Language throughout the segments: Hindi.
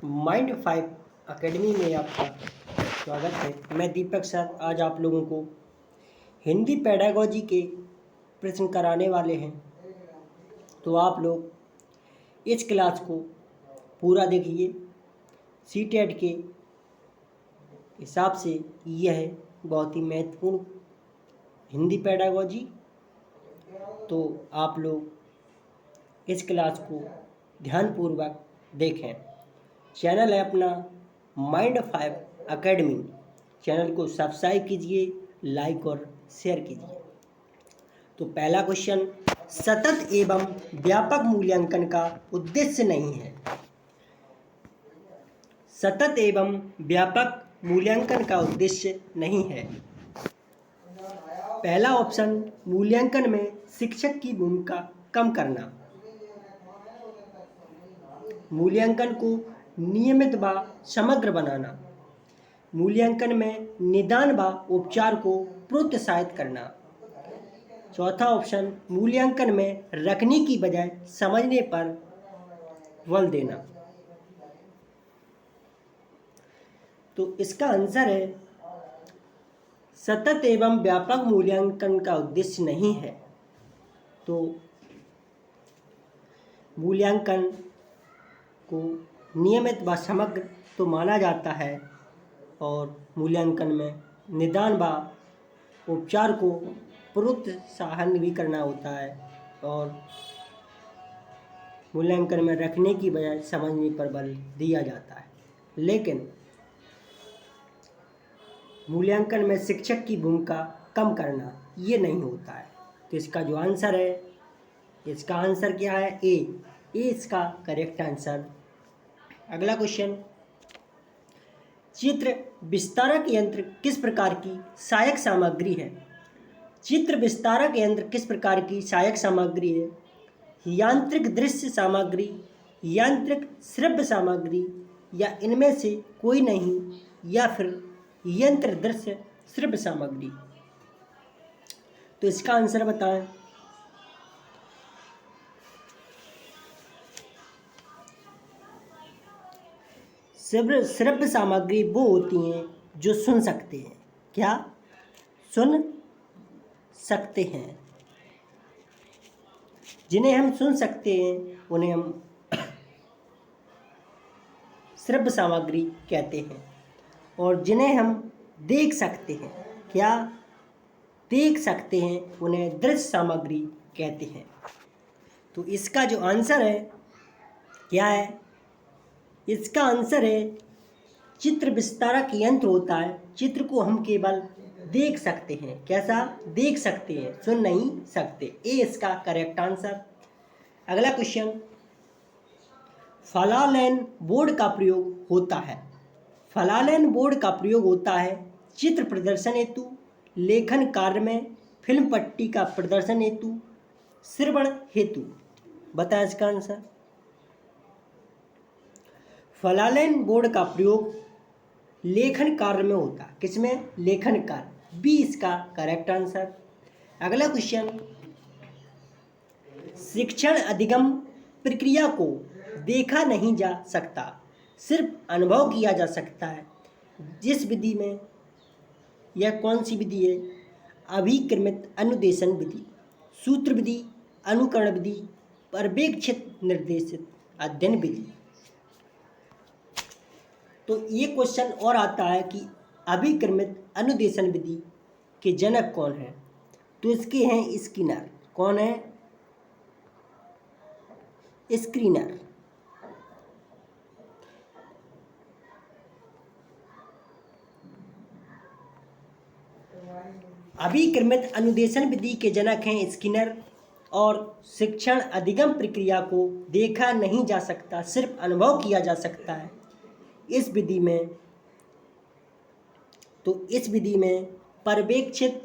माइंड फाइव अकेडमी में आपका स्वागत है। मैं दीपक सर आज आप लोगों को हिंदी पेडागोजी के प्रश्न कराने वाले हैं। तो आप लोग इस क्लास को पूरा देखिए। सीटेट के हिसाब से यह बहुत ही महत्वपूर्ण हिंदी पेडागोजी, तो आप लोग इस क्लास को ध्यानपूर्वक देखें। चैनल है अपना माइंड फाइव अकेडमी। चैनल को सब्सक्राइब कीजिए, लाइक और शेयर कीजिए। तो पहला क्वेश्चन, सतत एवं व्यापक मूल्यांकन का उद्देश्य नहीं है। सतत एवं व्यापक मूल्यांकन का उद्देश्य नहीं है। पहला ऑप्शन, मूल्यांकन में शिक्षक की भूमिका कम करना। मूल्यांकन को नियमित व समग्र बनाना। मूल्यांकन में निदान व उपचार को प्रोत्साहित करना। चौथा ऑप्शन, मूल्यांकन में रखने की बजाय समझने पर बल देना। तो इसका आंसर है सतत एवं व्यापक मूल्यांकन का उद्देश्य नहीं है। तो मूल्यांकन को नियमित व समग्र तो माना जाता है और मूल्यांकन में निदान व उपचार को प्रोत्साहन भी करना होता है और मूल्यांकन में रखने की बजाय समझने पर बल दिया जाता है। लेकिन मूल्यांकन में शिक्षक की भूमिका कम करना ये नहीं होता है। तो इसका जो आंसर है, इसका आंसर क्या है? ए इसका करेक्ट आंसर। अगला क्वेश्चन, चित्र विस्तारक यंत्र किस प्रकार की सहायक सामग्री है? चित्र विस्तारक यंत्र किस प्रकार की सहायक सामग्री है? यांत्रिक दृश्य सामग्री, यांत्रिक श्रव्य सामग्री, या इनमें से कोई नहीं, या फिर यंत्र दृश्य श्रव्य सामग्री? तो इसका आंसर बताएं। श्रव्य सामग्री वो होती हैं जो सुन सकते हैं। क्या? सुन सकते हैं। जिन्हें हम सुन सकते हैं उन्हें हम श्रव्य सामग्री कहते हैं। और जिन्हें हम देख सकते हैं, क्या देख सकते हैं, उन्हें दृश्य सामग्री कहते हैं। तो इसका जो आंसर है क्या है? इसका आंसर है चित्र विस्तारक यंत्र होता है। चित्र को हम केवल देख सकते हैं। कैसा? देख सकते हैं, सुन नहीं सकते। ए इसका करेक्ट आंसर। अगला क्वेश्चन, फलालैन बोर्ड का प्रयोग होता है। फलालैन बोर्ड का प्रयोग होता है चित्र प्रदर्शन हेतु, लेखन कार्य में, फिल्म पट्टी का प्रदर्शन हेतु, श्रवण हेतु। बताएं इसका आंसर। फलालैन बोर्ड का प्रयोग लेखन कार्य में होता है। किसमें? लेखन कार्य। बी इसका करेक्ट आंसर। अगला क्वेश्चन, शिक्षण अधिगम प्रक्रिया को देखा नहीं जा सकता, सिर्फ अनुभव किया जा सकता है। जिस विधि में, यह कौन सी विधि है? अभिक्रमित अनुदेशन विधि, सूत्र विधि, अनुकरण विधि, पर्यवेक्षित निर्देशित अध्ययन विधि। तो ये क्वेश्चन और आता है कि अभिक्रमित अनुदेशन विधि के जनक कौन है? तो इसके हैं स्किनर। कौन है? स्क्रीनर। अभिक्रमित अनुदेशन विधि के जनक हैं स्किनर। और शिक्षण अधिगम प्रक्रिया को देखा नहीं जा सकता, सिर्फ अनुभव किया जा सकता है इस विधि में। तो इस विधि में पर्यवेक्षित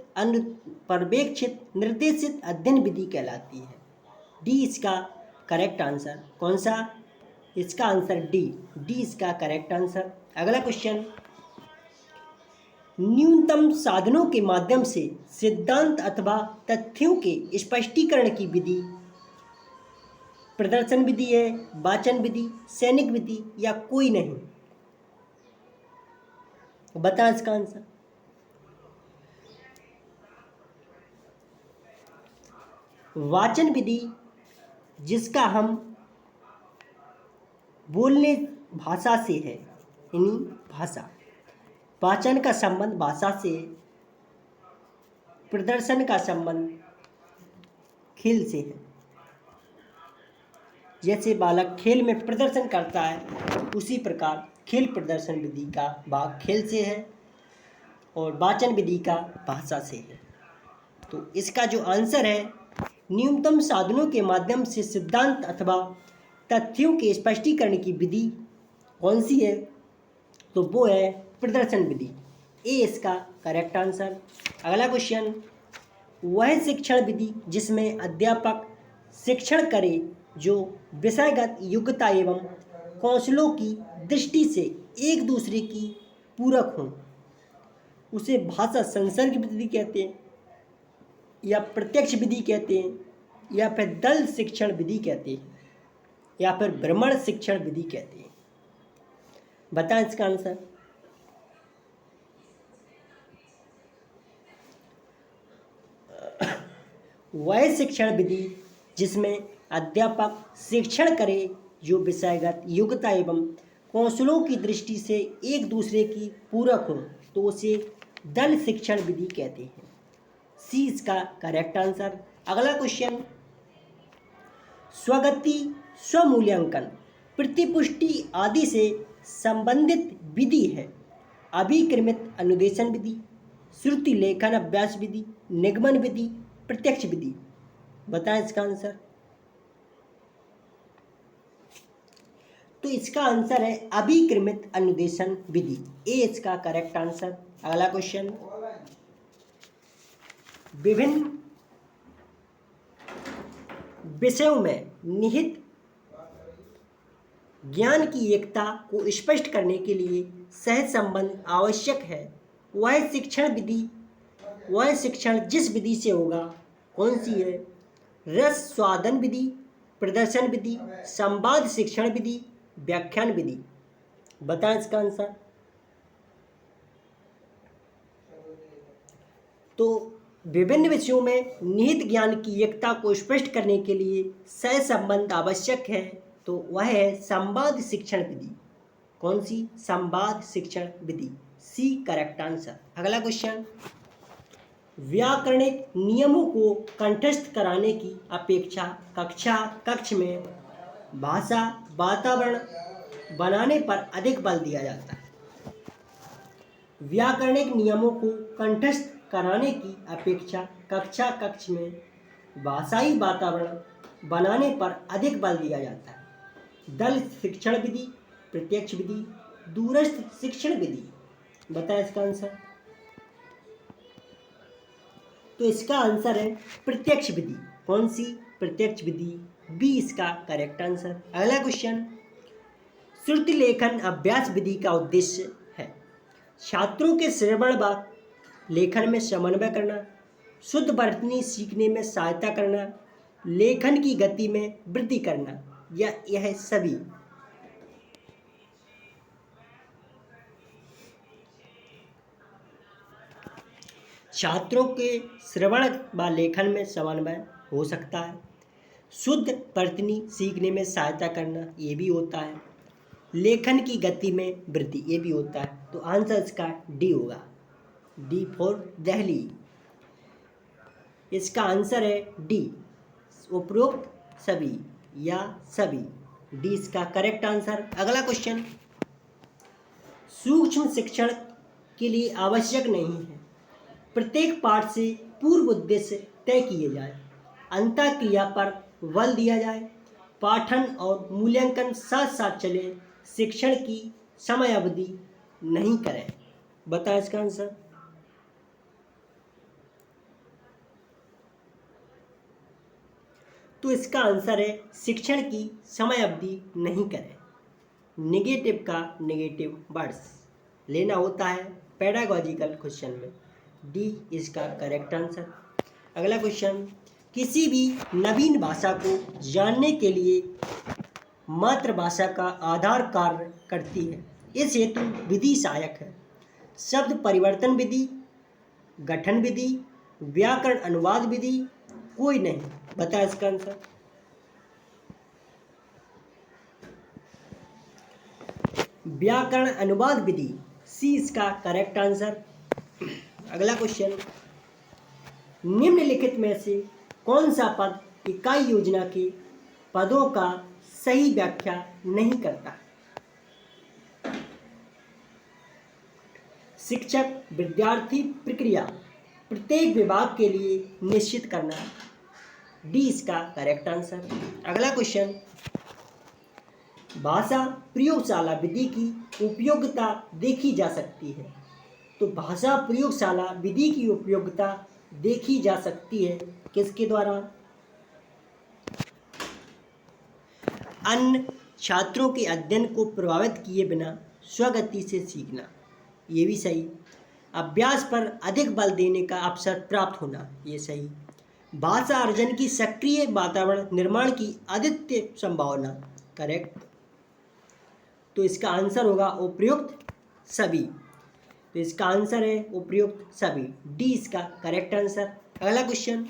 निर्देशित अध्ययन विधि कहलाती है। डी इसका करेक्ट आंसर। कौन सा? इसका आंसर डी इसका करेक्ट आंसर। अगला क्वेश्चन, न्यूनतम साधनों के माध्यम से सिद्धांत अथवा तथ्यों के स्पष्टीकरण की विधि प्रदर्शन विधि है, वाचन विधि, सैनिक विधि या कोई नहीं? बता इसका आंसर। वाचन विधि जिसका हम बोलने भाषा से है, यानी भाषा। वाचन का संबंध भाषा से, प्रदर्शन का संबंध खेल से है। जैसे बालक खेल में प्रदर्शन करता है, उसी प्रकार खेल प्रदर्शन विधि का भाग खेल से है और वाचन विधि का भाषा से है। तो इसका जो आंसर है, न्यूनतम साधनों के माध्यम से सिद्धांत अथवा तथ्यों के स्पष्टीकरण की विधि कौन सी है? तो वो है प्रदर्शन विधि। ए इसका करेक्ट आंसर। अगला क्वेश्चन, वह शिक्षण विधि जिसमें अध्यापक शिक्षण करे जो विषयगत योग्यता एवं कौशलों की दृष्टि से एक दूसरे की पूरक हों, उसे भाषा संसर्ग विधि कहते हैं या प्रत्यक्ष विधि कहते हैं या फिर दल शिक्षण विधि कहते हैं या फिर भ्रमण शिक्षण विधि कहते हैं? बताएं इसका आंसर। वह शिक्षण विधि जिसमें अध्यापक शिक्षण करे जो विषयगत योग्यता एवं कौशलों की दृष्टि से एक दूसरे की पूरक हो, तो उसे दल शिक्षण विधि कहते हैं। सी इसका करेक्ट आंसर। अगला क्वेश्चन, स्वगति, स्वमूल्यांकन, प्रतिपुष्टि आदि से संबंधित विधि है अभिक्रमित अनुदेशन विधि, श्रुति लेखन अभ्यास विधि, निगमन विधि, प्रत्यक्ष विधि? बताएं इसका आंसर। तो इसका आंसर है अभिक्रमित अनुदेशन विधि। ए इसका करेक्ट आंसर। अगला क्वेश्चन, विभिन्न विषयों में निहित ज्ञान की एकता को स्पष्ट करने के लिए सहज संबंध आवश्यक है। वह शिक्षण विधि, वह शिक्षण जिस विधि से होगा कौन सी है? रस स्वादन विधि, प्रदर्शन विधि, संवाद शिक्षण विधि, व्याख्यान विधि? बताएं इसका आंसर। तो विभिन्न विषयों में निहित ज्ञान की एकता को स्पष्ट करने के लिए सह संबंध आवश्यक है, तो वह है संवाद शिक्षण विधि। कौन सी? संवाद शिक्षण विधि। C correct answer. अगला क्वेश्चन, व्याकरणिक नियमों को कंठस्थ कराने की अपेक्षा कक्ष में भाषा वातावरण बनाने पर अधिक बल दिया जाता है। व्याकरणिक नियमों को कंठस्थ कराने की अपेक्षा कक्ष में भाषाई वातावरण बनाने पर अधिक बल दिया जाता है। दल शिक्षण विधि, प्रत्यक्ष विधि, दूरस्थ शिक्षण विधि? बताएं इसका आंसर। तो इसका आंसर है प्रत्यक्ष विधि। कौन सी? प्रत्यक्ष विधि। बी इसका करेक्ट आंसर। अगला क्वेश्चन, श्रुति लेखन अभ्यास विधि का उद्देश्य है छात्रों के श्रवण व लेखन में समन्वय करना, शुद्ध वर्तनी सीखने में सहायता करना, लेखन की गति में वृद्धि करना, या यह सभी? छात्रों के श्रवण व लेखन में समन्वय हो सकता है, शुद्ध वर्तनी सीखने में सहायता करना ये भी होता है, लेखन की गति में वृद्धि ये भी होता है। तो आंसर इसका डी होगा। D for Delhi. इसका आंसर है डी, उपरोक्त सभी या सभी। डी इसका करेक्ट आंसर। अगला क्वेश्चन, सूक्ष्म शिक्षण के लिए आवश्यक नहीं है प्रत्येक पाठ से पूर्व उद्देश्य तय किए जाए, अंतःक्रिया पर बल दिया जाए, पाठन और मूल्यांकन साथ साथ चले, शिक्षण की समय अवधि नहीं करें? बताएं इसका आंसर। तो इसका आंसर है शिक्षण की समय अवधि नहीं करें। नेगेटिव का नेगेटिव वर्ड्स लेना होता है पेडागॉजिकल क्वेश्चन में। डी इसका करेक्ट आंसर। अगला क्वेश्चन, किसी भी नवीन भाषा को जानने के लिए मातृभाषा का आधार कार्य करती है। इस हेतु विधि सहायक है। शब्द परिवर्तन विधि, गठन विधि, व्याकरण अनुवाद विधि कोई नहीं। बता इसका आंसर। व्याकरण अनुवाद विधि, सी इसका करेक्ट आंसर। अगला क्वेश्चन, निम्नलिखित में से कौन सा पद इकाई योजना के पदों का सही व्याख्या नहीं करता? शिक्षक विद्यार्थी प्रक्रिया प्रत्येक विभाग के लिए निश्चित करना, डी इसका करेक्ट आंसर। अगला क्वेश्चन, भाषा प्रयोगशाला विधि की उपयोगिता देखी जा सकती है। तो भाषा प्रयोगशाला विधि की उपयोगिता देखी जा सकती है किसके द्वारा? अन्य छात्रों के अध्ययन को प्रभावित किए बिना स्वगति से सीखना, ये भी सही। अभ्यास पर अधिक बल देने का अवसर प्राप्त होना, ये सही। भाषा अर्जन की सक्रिय वातावरण निर्माण की अद्वितीय संभावना, करेक्ट। तो इसका आंसर होगा उपयुक्त सभी। तो इसका आंसर है उपयुक्त सभी, डी इसका करेक्ट आंसर। अगला क्वेश्चन,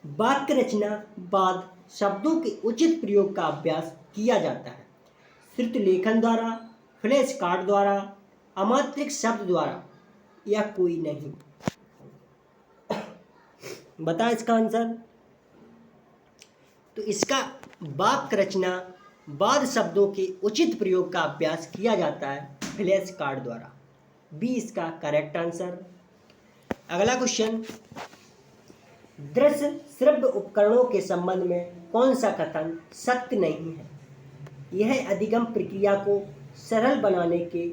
वाक्य रचना बाद शब्दों के उचित प्रयोग का अभ्यास किया जाता है। श्रुति लेखन द्वारा, फ्लैश कार्ड द्वारा, अमात्रिक शब्द द्वारा या कोई नहीं। बता इसका आंसर। तो इसका वाक्य रचना बाद शब्दों के उचित प्रयोग का अभ्यास किया जाता है फ्लैश कार्ड द्वारा, बी इसका करेक्ट आंसर। अगला क्वेश्चन, दृश्य श्रव्य उपकरणों के संबंध में कौन सा कथन सत्य नहीं है? यह अधिगम प्रक्रिया को सरल बनाने के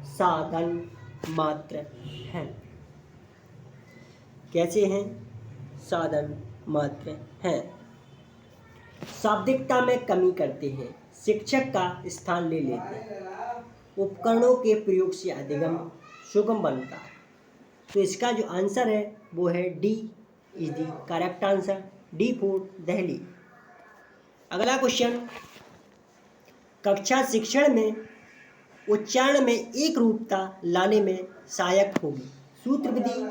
साधन मात्र हैं। कैसे हैं? साधन मात्र हैं। शाब्दिकता में कमी करते हैं, शिक्षक का स्थान ले लेते हैं, उपकरणों के प्रयोग से अधिगम सुगम बनता है। तो इसका जो आंसर है वो है D is the correct answer, D for Delhi. अगला क्वेश्चन, कक्षा शिक्षण में उच्चारण में एक रूपता लाने में सहायक होगी। सूत्र विधि,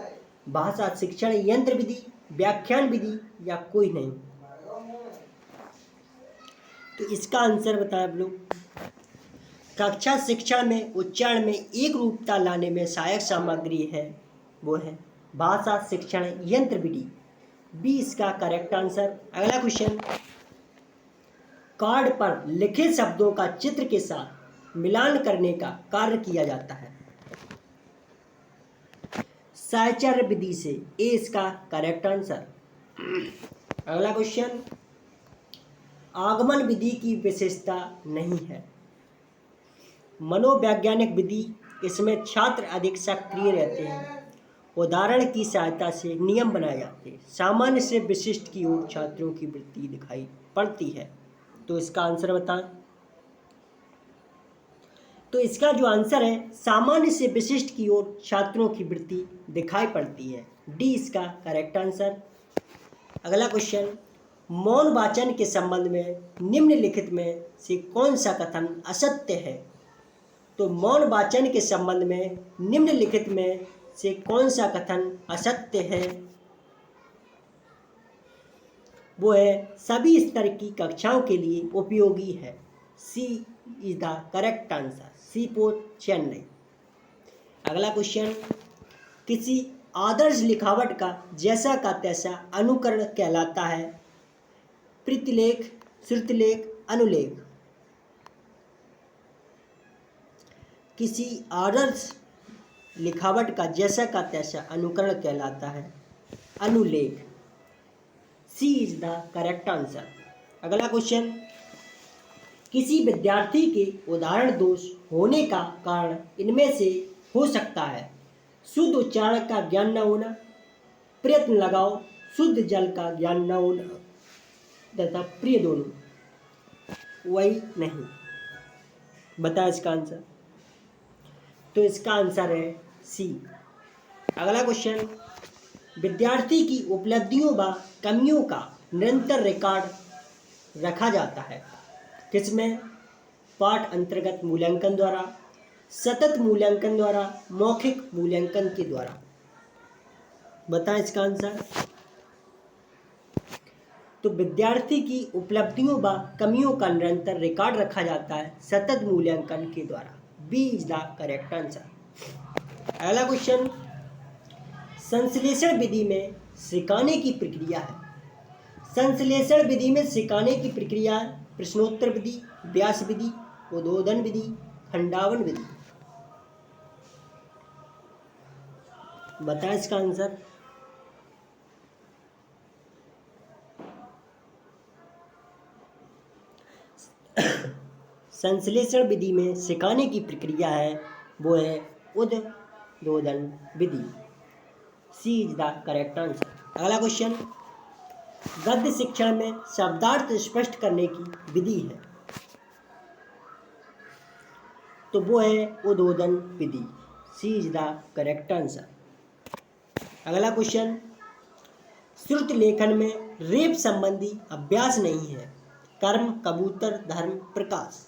भाषा शिक्षण यंत्र विधि, व्याख्यान विधि या कोई नहीं। तो इसका आंसर बताएं आप लोग। कक्षा शिक्षण में उच्चारण में एक रूपता लाने में सहायक सामग्री है वो है भाषा शिक्षण यंत्र विधि, बी इसका करेक्ट आंसर। अगला क्वेश्चन, कार्ड पर लिखे शब्दों का चित्र के साथ मिलान करने का कार्य किया जाता है साहचर्य विधि से, ए इसका करेक्ट आंसर। अगला क्वेश्चन, आगमन विधि की विशेषता नहीं है। मनोवैज्ञानिक विधि, इसमें छात्र अधिक सक्रिय रहते हैं, उदाहरण की सहायता से नियम बनाए जाते हैं, सामान्य से विशिष्ट की ओर छात्रों की वृत्ति दिखाई पड़ती है। तो इसका आंसर बताएं। तो इसका जो आंसर है सामान्य से विशिष्ट की ओर छात्रों की वृत्ति दिखाई पड़ती है, डी इसका करेक्ट आंसर। अगला क्वेश्चन, मौन वाचन के संबंध में निम्नलिखित में से कौन सा कथन असत्य है? तो मौन वाचन के संबंध में निम्नलिखित में से कौन सा कथन असत्य है? वो है सभी स्तर की कक्षाओं के लिए उपयोगी है, C is the correct answer, C for Chennai. अगला क्वेश्चन, किसी आदर्श लिखावट का जैसा का तैसा अनुकरण कहलाता है? प्रतिलेख, श्रुतिलेख, अनुलेख। किसी आदर्श लिखावट का जैसा का तैसा अनुकरण कहलाता है अनुलेख, सी इज द करेक्ट आंसर। अगला क्वेश्चन, किसी विद्यार्थी के उदाहरण दोष होने का कारण इनमें से हो सकता है? शुद्ध उच्चारण का ज्ञान न होना, प्रयत्न लगाओ, शुद्ध जल का ज्ञान न होना तथा प्रिय दोनों, वही नहीं। बता इसका आंसर। तो इसका आंसर है सी। अगला क्वेश्चन, विद्यार्थी की उपलब्धियों व कमियों का निरंतर रिकॉर्ड रखा जाता है। किसमें? पाठ अंतर्गत मूल्यांकन द्वारा, सतत मूल्यांकन द्वारा, मौखिक मूल्यांकन के द्वारा। बताएं इसका आंसर। तो विद्यार्थी की उपलब्धियों व कमियों का निरंतर रिकॉर्ड रखा जाता है सतत मूल्यांकन के द्वारा। B is the correct answer. अगला क्वेश्चन, संश्लेषण विधि में सिखाने की प्रक्रिया है। संश्लेषण विधि में सिखाने की प्रक्रिया प्रश्नोत्तर विधि, व्यास विधि, उद्बोधन विधि, खंडावन विधि। बताएं इसका आंसर। संश्लेषण विधि में सिखाने की प्रक्रिया है वो है उद्बोधन विधि। सी इज द करेक्ट आंसर। अगला क्वेश्चन, गद्य शिक्षण में शब्दार्थ स्पष्ट करने की विधि है तो वो है उद्बोधन विधि। सी इज द करेक्ट आंसर। अगला क्वेश्चन, श्रुत लेखन में रेप संबंधी अभ्यास नहीं है। कर्म, कबूतर, धर्म, प्रकाश।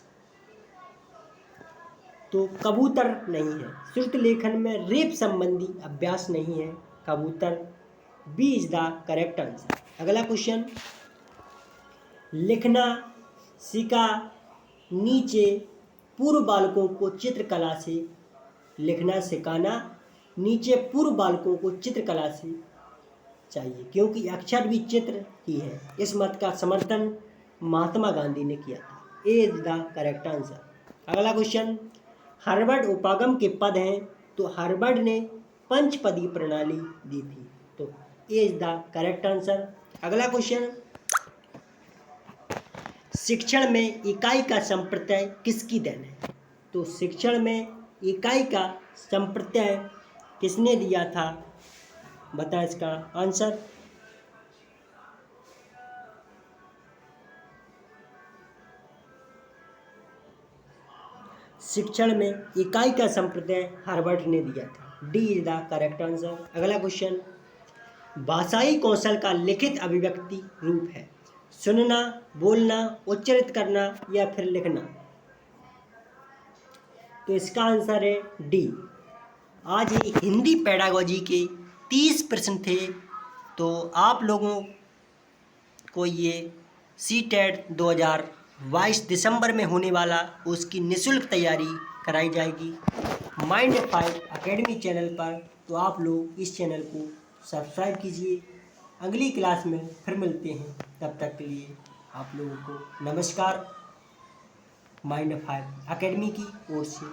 तो कबूतर नहीं है। श्रुत लेखन में रेप संबंधी अभ्यास नहीं है, कबूतर। B is the correct answer. अगला क्वेश्चन, लिखना सीखा नीचे पूर्व बालकों को चित्रकला से, लिखना सिखाना नीचे पूर्व बालकों को चित्रकला से चाहिए क्योंकि अक्षर भी चित्र ही है। इस मत का समर्थन महात्मा गांधी ने किया था। ए इज द करेक्ट आंसर। अगला क्वेश्चन, हार्वर्ड उपागम के पद हैं तो हार्वर्ड ने पंचपदी प्रणाली दी थी तो ए इज द करेक्ट आंसर। अगला क्वेश्चन, शिक्षण में इकाई का संप्रत्यय किसकी देन है। तो शिक्षण में इकाई का संप्रत्यय किसने दिया था? बताएं इसका आंसर। शिक्षण में इकाई का संप्रत्यय हार्वर्ड ने दिया था। D is the correct answer. अगला क्वेश्चन, भाषाई कौशल का लिखित अभिव्यक्ति रूप है सुनना, बोलना, उच्चारित करना या फिर लिखना। तो इसका आंसर है डी। आज ये हिंदी पेडागोजी के 30 प्रश्न थे। तो आप लोगों को ये सीटेट 2022 दिसंबर में होने वाला उसकी निःशुल्क तैयारी कराई जाएगी माइंड5 एकेडमी चैनल पर। तो आप लोग इस चैनल को सब्सक्राइब कीजिए। अगली क्लास में फिर मिलते हैं, तब तक के लिए आप लोगों को नमस्कार। माइंड5 एकेडमी की ओर से